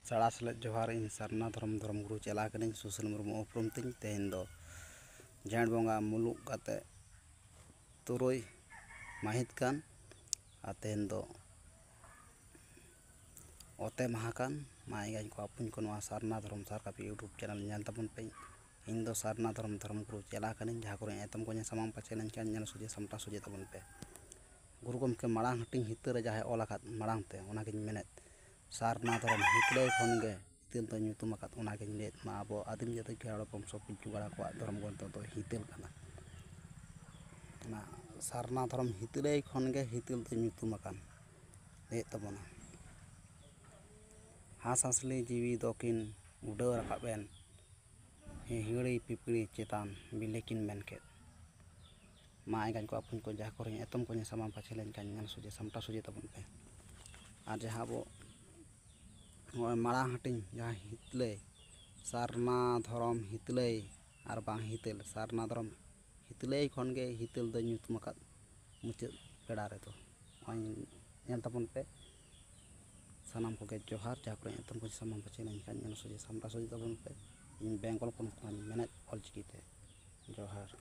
साड़ा सेलेद जोहार इन सारना धर्म गुरु चला करें सुशील मुर्मू उपरुम तीन तेहन दो झाड़ बंगा मुलुक काते तुरुई माहित कान आ तेहन दो ओते महाकान माई गाय को अपुन को नवा सारना धर्म सार का यूट्यूब चैनल नेल तबन पे इन दो सारना धर्म गुरु चला करें जहाँ को एतम को सामान पाचे लेन नेल सुजे समटा सुजे तबन पे गुरु गमके माड़ांग हटिंग हितर जहाँ ओला माड़ांग ते ओनागिन मेनेत सारना धर्म हितले खनगे हितल तो ᱧᱩᱛᱩᱢ आकात ओनागिन लेत मा आबो आदिम जाति खेड़ो पंसो पिचु गाड़ा को धर्म ग्रंथ तो हितल कना ना सारना धर्म हितले खनगे हितल तो ᱧᱩᱛᱩᱢ आकान लेत तबना हास हासली जीवी दोकिन उड़ाव राकाबेन हिड़ी पिपड़ी चेतान बिलेकिन मेनकेत मा आइगान को अपुन को जहाँ को एतम को सामान पाछे लेन नेल सुजे समटा सुजे तबन पे और जहाँ बो माड़ा हटिंग जहाँ हितले सारना धर्म हितले और बांग हितल सारना धर्म हितले खनगे हितल दो ᱧᱩᱛᱩᱢ आकात मुचाद पेड़ा रे तो नेल तबन पे सानाम को गे जोहार जहाँ को एतम को सामान पाछे लेन नेल सुजे समटा सुजे तबन पे इन बेंगल पन मेनेत ऑलचिकीते जोहार।